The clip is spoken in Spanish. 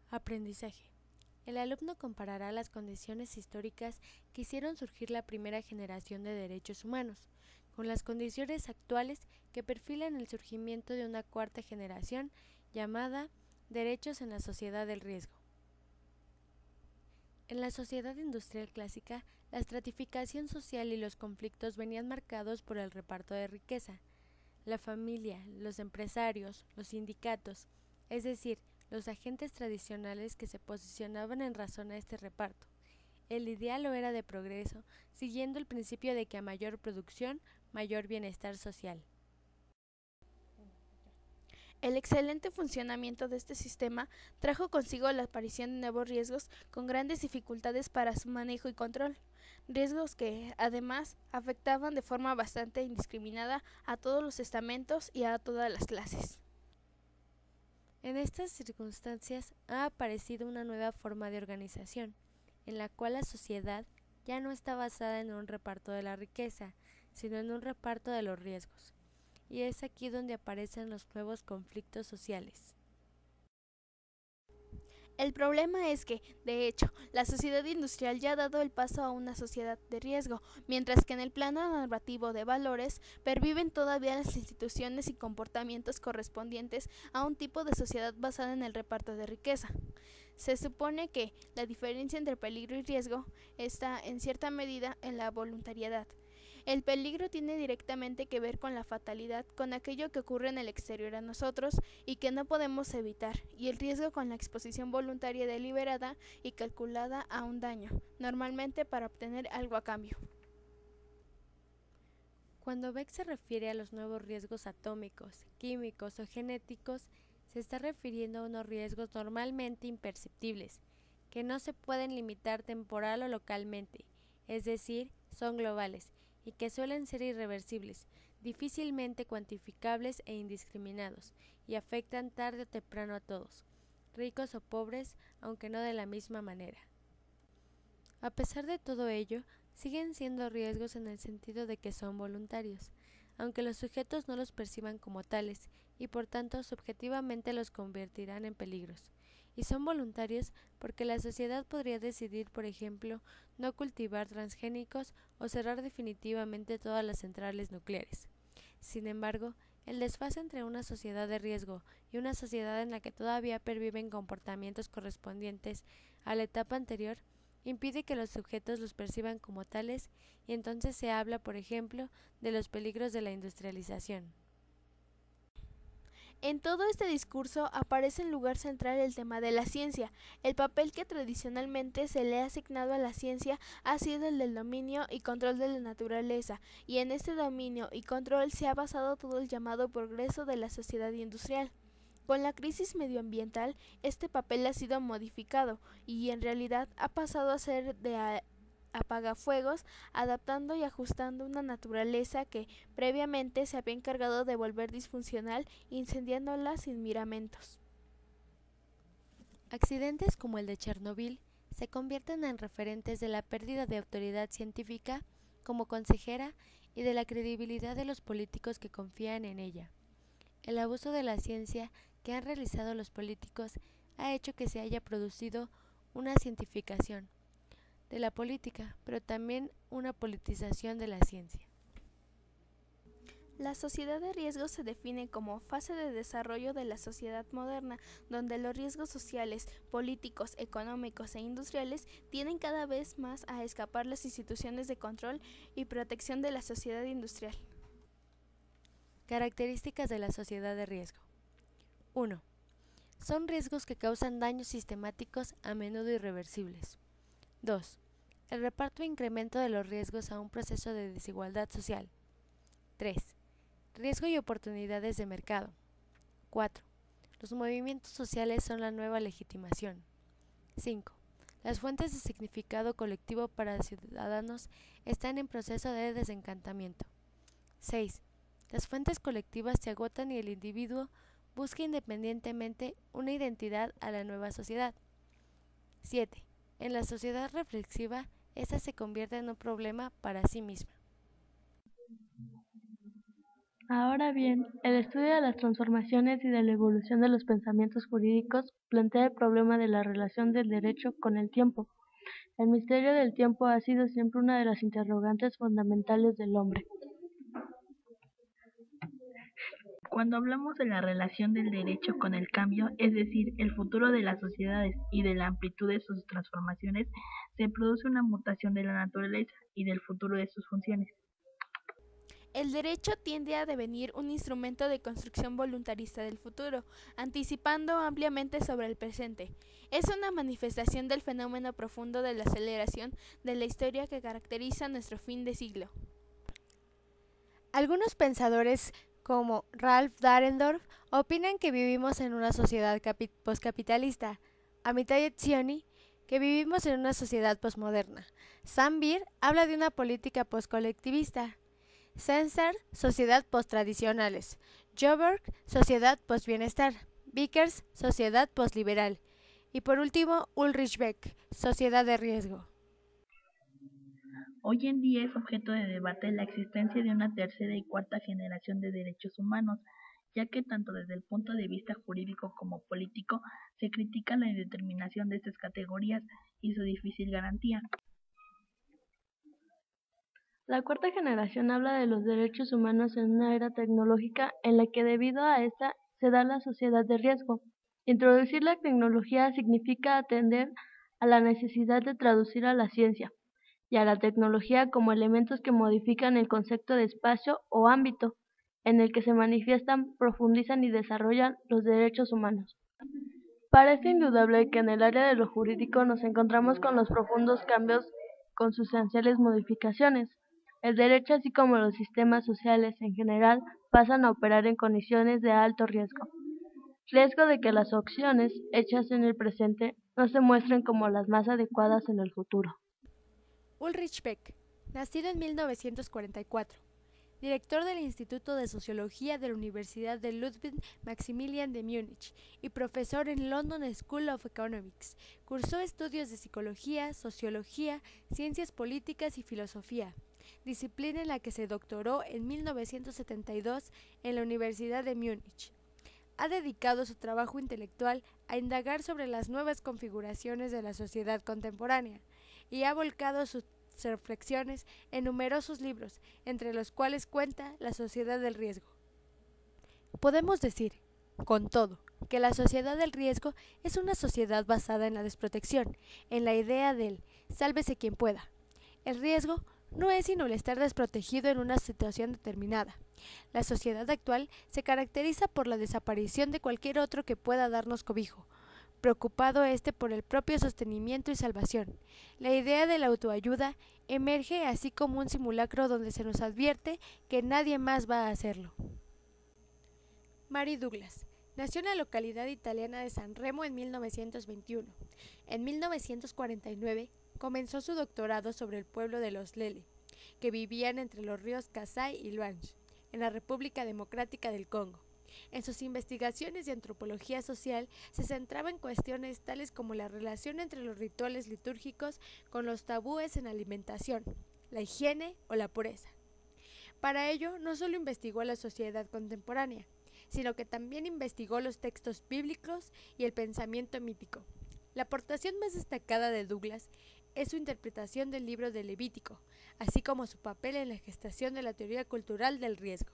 Aprendizaje. El alumno comparará las condiciones históricas que hicieron surgir la primera generación de derechos humanos con las condiciones actuales que perfilan el surgimiento de una cuarta generación llamada derechos en la sociedad del riesgo. En la sociedad industrial clásica, la estratificación social y los conflictos venían marcados por el reparto de riqueza. La familia, los empresarios, los sindicatos, es decir, los agentes tradicionales que se posicionaban en razón a este reparto. El ideal lo era de progreso, siguiendo el principio de que a mayor producción, mayor bienestar social. El excelente funcionamiento de este sistema trajo consigo la aparición de nuevos riesgos con grandes dificultades para su manejo y control, riesgos que, además, afectaban de forma bastante indiscriminada a todos los estamentos y a todas las clases. En estas circunstancias ha aparecido una nueva forma de organización, en la cual la sociedad ya no está basada en un reparto de la riqueza, sino en un reparto de los riesgos. Y es aquí donde aparecen los nuevos conflictos sociales. El problema es que, de hecho, la sociedad industrial ya ha dado el paso a una sociedad de riesgo, mientras que en el plano narrativo de valores perviven todavía las instituciones y comportamientos correspondientes a un tipo de sociedad basada en el reparto de riqueza. Se supone que la diferencia entre peligro y riesgo está, en cierta medida, en la voluntariedad. El peligro tiene directamente que ver con la fatalidad, con aquello que ocurre en el exterior a nosotros y que no podemos evitar, y el riesgo con la exposición voluntaria deliberada y calculada a un daño, normalmente para obtener algo a cambio. Cuando Beck se refiere a los nuevos riesgos atómicos, químicos o genéticos, se está refiriendo a unos riesgos normalmente imperceptibles, que no se pueden limitar temporal o localmente, es decir, son globales, y que suelen ser irreversibles, difícilmente cuantificables e indiscriminados, y afectan tarde o temprano a todos, ricos o pobres, aunque no de la misma manera. A pesar de todo ello, siguen siendo riesgos en el sentido de que son voluntarios, aunque los sujetos no los perciban como tales, y por tanto subjetivamente los convertirán en peligros. Y son voluntarios porque la sociedad podría decidir, por ejemplo, no cultivar transgénicos o cerrar definitivamente todas las centrales nucleares. Sin embargo, el desfase entre una sociedad de riesgo y una sociedad en la que todavía perviven comportamientos correspondientes a la etapa anterior impide que los sujetos los perciban como tales, y entonces se habla, por ejemplo, de los peligros de la industrialización. En todo este discurso aparece en lugar central el tema de la ciencia. El papel que tradicionalmente se le ha asignado a la ciencia ha sido el del dominio y control de la naturaleza, y en este dominio y control se ha basado todo el llamado progreso de la sociedad industrial. Con la crisis medioambiental, este papel ha sido modificado y en realidad ha pasado a ser de apagafuegos, adaptando y ajustando una naturaleza que previamente se había encargado de volver disfuncional, incendiándola sin miramentos. Accidentes como el de Chernobyl se convierten en referentes de la pérdida de autoridad científica como consejera y de la credibilidad de los políticos que confían en ella. El abuso de la ciencia que han realizado los políticos ha hecho que se haya producido una cientificación de la política, pero también una politización de la ciencia. La sociedad de riesgo se define como fase de desarrollo de la sociedad moderna, donde los riesgos sociales, políticos, económicos e industriales tienden cada vez más a escapar las instituciones de control y protección de la sociedad industrial. Características de la sociedad de riesgo. 1. Son riesgos que causan daños sistemáticos a menudo irreversibles. 2. El reparto e incremento de los riesgos a un proceso de desigualdad social. 3. Riesgo y oportunidades de mercado. 4. Los movimientos sociales son la nueva legitimación. 5. Las fuentes de significado colectivo para ciudadanos están en proceso de desencantamiento. 6. Las fuentes colectivas se agotan y el individuo busca independientemente una identidad a la nueva sociedad. 7. En la sociedad reflexiva, esta se convierte en un problema para sí misma. Ahora bien, el estudio de las transformaciones y de la evolución de los pensamientos jurídicos plantea el problema de la relación del derecho con el tiempo. El misterio del tiempo ha sido siempre una de las interrogantes fundamentales del hombre. Cuando hablamos de la relación del derecho con el cambio, es decir, el futuro de las sociedades y de la amplitud de sus transformaciones, se produce una mutación de la naturaleza y del futuro de sus funciones. El derecho tiende a devenir un instrumento de construcción voluntarista del futuro, anticipando ampliamente sobre el presente. Es una manifestación del fenómeno profundo de la aceleración de la historia que caracteriza nuestro fin de siglo. Algunos pensadores, como Ralph Dahrendorf, opinan que vivimos en una sociedad poscapitalista. Amitai Etzioni, que vivimos en una sociedad posmoderna. Sam Beer habla de una política poscolectivista. Censar, sociedad posttradicionales. Joberg, sociedad postbienestar. Vickers, sociedad postliberal. Y por último, Ulrich Beck, sociedad de riesgo. Hoy en día es objeto de debate la existencia de una tercera y cuarta generación de derechos humanos, ya que tanto desde el punto de vista jurídico como político se critica la indeterminación de estas categorías y su difícil garantía. La cuarta generación habla de los derechos humanos en una era tecnológica en la que debido a esta se da la sociedad de riesgo. Introducir la tecnología significa atender a la necesidad de traducir a la ciencia y a la tecnología como elementos que modifican el concepto de espacio o ámbito en el que se manifiestan, profundizan y desarrollan los derechos humanos. Parece indudable que en el área de lo jurídico nos encontramos con los profundos cambios con sustanciales modificaciones. El derecho, así como los sistemas sociales en general, pasan a operar en condiciones de alto riesgo. Riesgo de que las opciones hechas en el presente no se muestren como las más adecuadas en el futuro. Ulrich Beck, nacido en 1944, director del Instituto de Sociología de la Universidad de Ludwig Maximilian de Múnich y profesor en London School of Economics. Cursó estudios de psicología, sociología, ciencias políticas y filosofía, disciplina en la que se doctoró en 1972 en la Universidad de Múnich. Ha dedicado su trabajo intelectual a indagar sobre las nuevas configuraciones de la sociedad contemporánea y ha volcado sus reflexiones en numerosos libros, entre los cuales cuenta La sociedad del riesgo. Podemos decir, con todo, que la sociedad del riesgo es una sociedad basada en la desprotección, en la idea del sálvese quien pueda. El riesgo no es sino el estar desprotegido en una situación determinada. La sociedad actual se caracteriza por la desaparición de cualquier otro que pueda darnos cobijo, preocupado por el propio sostenimiento y salvación. La idea de la autoayuda emerge así como un simulacro donde se nos advierte que nadie más va a hacerlo. Mary Douglas nació en la localidad italiana de San Remo en 1921. En 1949 comenzó su doctorado sobre el pueblo de los Lele, que vivían entre los ríos Kasai y Luange, en la República Democrática del Congo. En sus investigaciones de antropología social se centraba en cuestiones tales como la relación entre los rituales litúrgicos con los tabúes en alimentación, la higiene o la pureza. Para ello, no solo investigó a la sociedad contemporánea, sino que también investigó los textos bíblicos y el pensamiento mítico. La aportación más destacada de Douglas es su interpretación del libro de Levítico, así como su papel en la gestación de la teoría cultural del riesgo.